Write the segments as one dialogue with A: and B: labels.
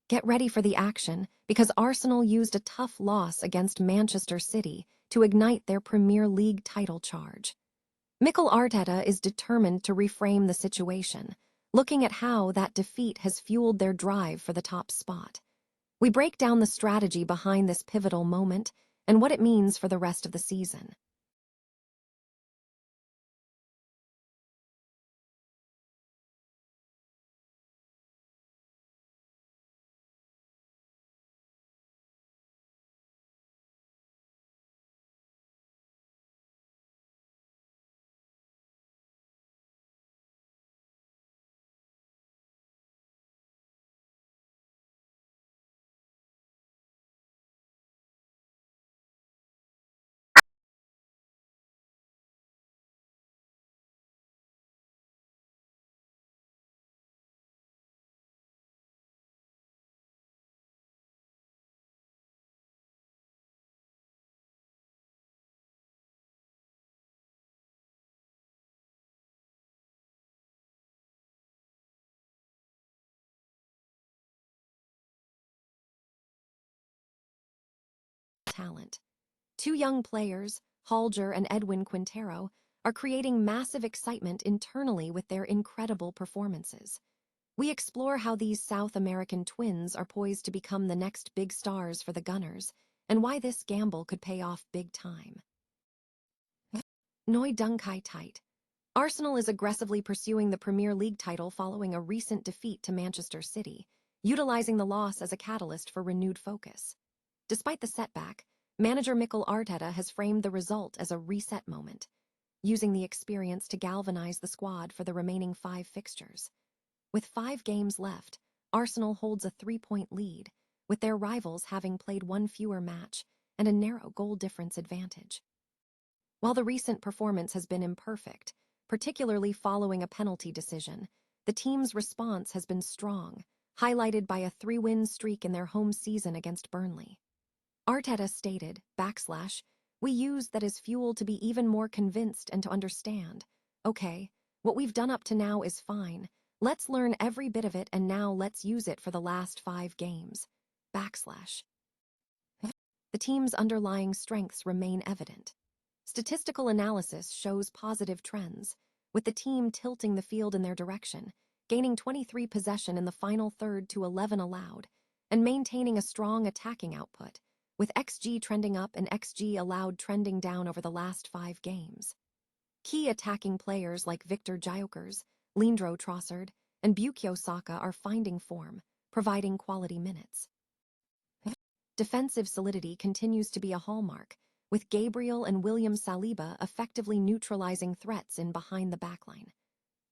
A: Get ready for the action, because Arsenal used a tough loss against Manchester City to ignite their Premier League title charge. Mikel Arteta is determined to reframe the situation, looking at how that defeat has fueled their drive for the top spot. We break down the strategy behind this pivotal moment and what it means for the rest of the season. Talent. Two young players, Halger and Edwin Quintero, are creating massive excitement internally with their incredible performances. We explore how these South American twins are poised to become the next big stars for the Gunners, and why this gamble could pay off big time. Noi Dung Kai Tight. Arsenal is aggressively pursuing the Premier League title following a recent defeat to Manchester City, utilizing the loss as a catalyst for renewed focus. Despite the setback, manager Mikel Arteta has framed the result as a reset moment, using the experience to galvanize the squad for the remaining 5 fixtures. With 5 games left, Arsenal holds a 3-point lead, with their rivals having played 1 fewer match and a narrow goal difference advantage. While the recent performance has been imperfect, particularly following a penalty decision, the team's response has been strong, highlighted by a 3-win streak in their home season against Burnley. Arteta stated, "We used that as fuel to be even more convinced and to understand. Okay, what we've done up to now is fine. Let's learn every bit of it and now let's use it for the last 5 games." The team's underlying strengths remain evident. Statistical analysis shows positive trends, with the team tilting the field in their direction, gaining 23 possession in the final third to 11 allowed, and maintaining a strong attacking output, with XG trending up and XG allowed trending down over the last 5 games. Key attacking players like Victor Gyökeres, Leandro Trossard, and Bukayo Saka are finding form, providing quality minutes. Defensive solidity continues to be a hallmark, with Gabriel and William Saliba effectively neutralizing threats in behind the backline.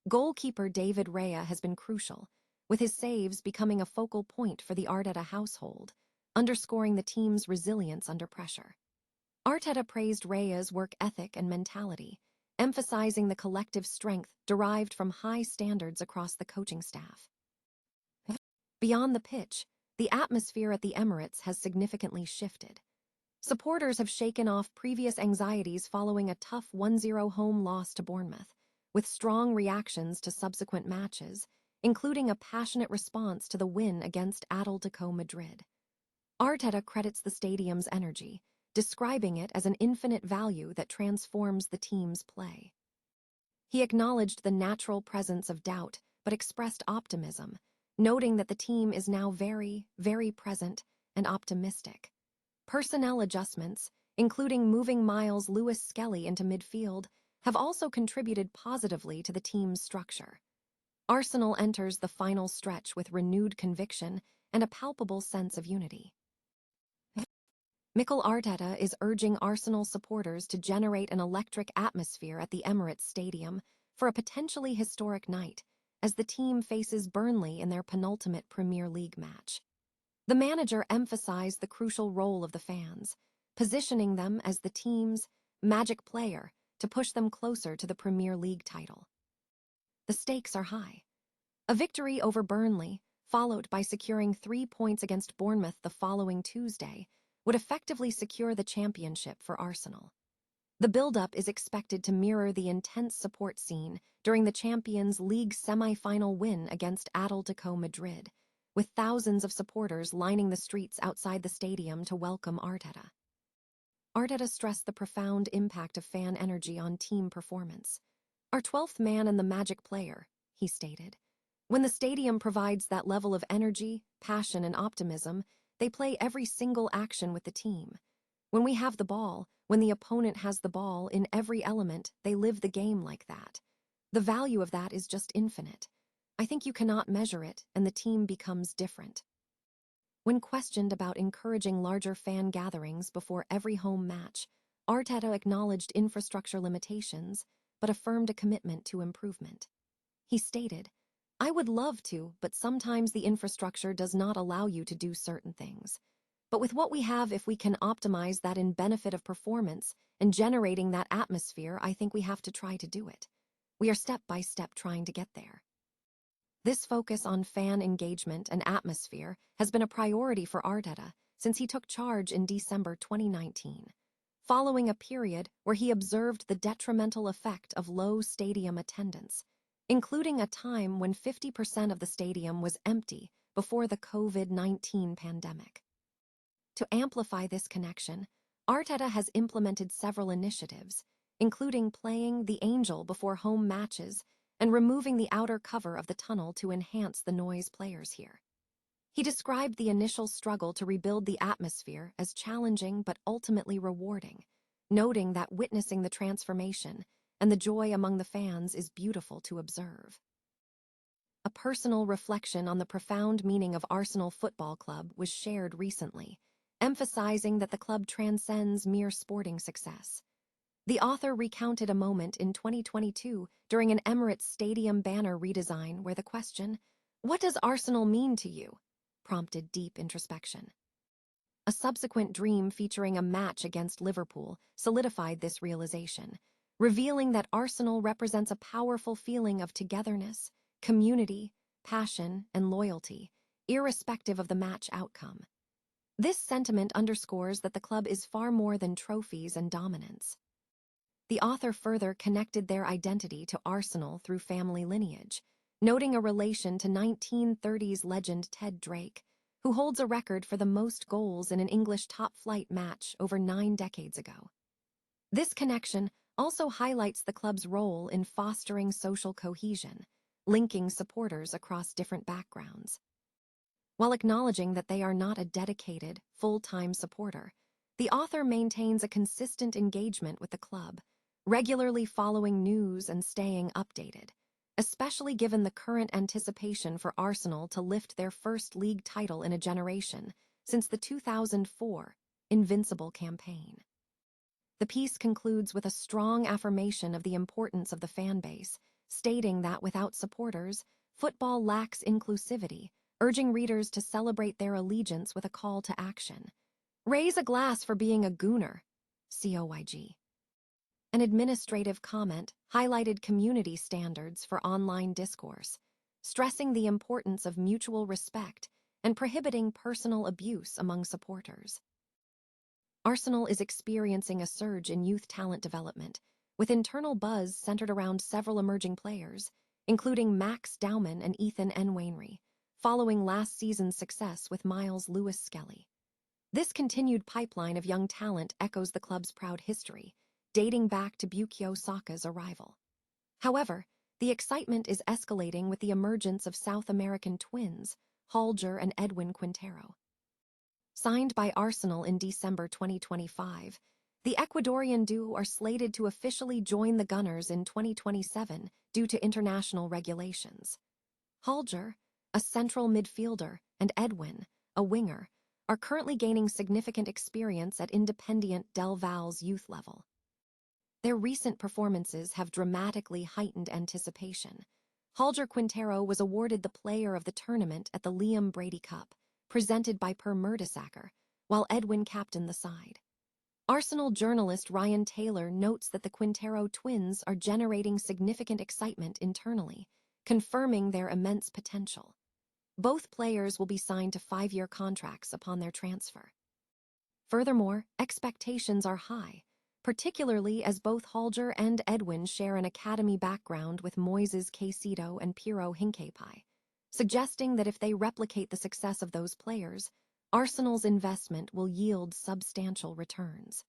A: Goalkeeper David Raya has been crucial, with his saves becoming a focal point for the Arteta household, underscoring the team's resilience under pressure. Arteta praised Raya's work ethic and mentality, emphasizing the collective strength derived from high standards across the coaching staff. Beyond the pitch, the atmosphere at the Emirates has significantly shifted. Supporters have shaken off previous anxieties following a tough 1-0 home loss to Bournemouth, with strong reactions to subsequent matches, including a passionate response to the win against Atletico Madrid. Arteta credits the stadium's energy, describing it as an infinite value that transforms the team's play. He acknowledged the natural presence of doubt, but expressed optimism, noting that the team is now very, very present and optimistic. Personnel adjustments, including moving Miles Lewis-Skelly into midfield, have also contributed positively to the team's structure. Arsenal enters the final stretch with renewed conviction and a palpable sense of unity. Mikel Arteta is urging Arsenal supporters to generate an electric atmosphere at the Emirates Stadium for a potentially historic night, as the team faces Burnley in their penultimate Premier League match. The manager emphasized the crucial role of the fans, positioning them as the team's magic player to push them closer to the Premier League title. The stakes are high. A victory over Burnley, followed by securing 3 points against Bournemouth the following Tuesday, would effectively secure the championship for Arsenal. The build-up is expected to mirror the intense support scene during the Champions League semi-final win against Atletico Madrid, with thousands of supporters lining the streets outside the stadium to welcome Arteta. Arteta stressed the profound impact of fan energy on team performance. "Our 12th man and the magic player," he stated. "When the stadium provides that level of energy, passion, and optimism, they play every single action with the team. When we have the ball, when the opponent has the ball, in every element, they live the game like that. The value of that is just infinite. I think you cannot measure it, and the team becomes different." When questioned about encouraging larger fan gatherings before every home match, Arteta acknowledged infrastructure limitations, but affirmed a commitment to improvement. He stated, "I would love to, but sometimes the infrastructure does not allow you to do certain things. But with what we have, if we can optimize that in benefit of performance and generating that atmosphere, I think we have to try to do it. We are step by step trying to get there." This focus on fan engagement and atmosphere has been a priority for Arteta since he took charge in December 2019, following a period where he observed the detrimental effect of low stadium attendance, including a time when 50% of the stadium was empty before the COVID-19 pandemic. To amplify this connection, Arteta has implemented several initiatives, including playing the Angel before home matches and removing the outer cover of the tunnel to enhance the noise players hear. He described the initial struggle to rebuild the atmosphere as challenging but ultimately rewarding, noting that witnessing the transformation and the joy among the fans is beautiful to observe. A personal reflection on the profound meaning of Arsenal Football Club was shared recently, emphasizing that the club transcends mere sporting success. The author recounted a moment in 2022 during an Emirates stadium banner redesign where the question, "What does Arsenal mean to you?" prompted deep introspection. A subsequent dream featuring a match against Liverpool solidified this realization, revealing that Arsenal represents a powerful feeling of togetherness, community, passion, and loyalty, irrespective of the match outcome. This sentiment underscores that the club is far more than trophies and dominance. The author further connected their identity to Arsenal through family lineage, noting a relation to 1930s legend Ted Drake, who holds a record for the most goals in an English top-flight match over 9 decades ago. This connection also highlights the club's role in fostering social cohesion, linking supporters across different backgrounds. While acknowledging that they are not a dedicated, full-time supporter, the author maintains a consistent engagement with the club, regularly following news and staying updated, especially given the current anticipation for Arsenal to lift their first league title in a generation since the 2004 Invincible campaign. The piece concludes with a strong affirmation of the importance of the fan base, stating that without supporters, football lacks inclusivity, urging readers to celebrate their allegiance with a call to action. "Raise a glass for being a Gooner, COYG." An administrative comment highlighted community standards for online discourse, stressing the importance of mutual respect and prohibiting personal abuse among supporters. Arsenal is experiencing a surge in youth talent development, with internal buzz centered around several emerging players, including Max Dowman and Ethan Nwaneri, following last season's success with Miles Lewis-Skelly. This continued pipeline of young talent echoes the club's proud history, dating back to Bukayo Saka's arrival. However, the excitement is escalating with the emergence of South American twins, Holger and Edwin Quintero. Signed by Arsenal in December 2025, the Ecuadorian duo are slated to officially join the Gunners in 2027 due to international regulations. Holger, a central midfielder, and Edwin, a winger, are currently gaining significant experience at Independiente del Valle's youth level. Their recent performances have dramatically heightened anticipation. Holger Quintero was awarded the Player of the Tournament at the Liam Brady Cup, presented by Per Mertesacker, while Edwin captained the side. Arsenal journalist Ryan Taylor notes that the Quintero twins are generating significant excitement internally, confirming their immense potential. Both players will be signed to 5-year contracts upon their transfer. Furthermore, expectations are high, particularly as both Holger and Edwin share an academy background with Moises Caicedo and Piero Hincapié. suggesting that if they replicate the success of those players, Arsenal's investment will yield substantial returns.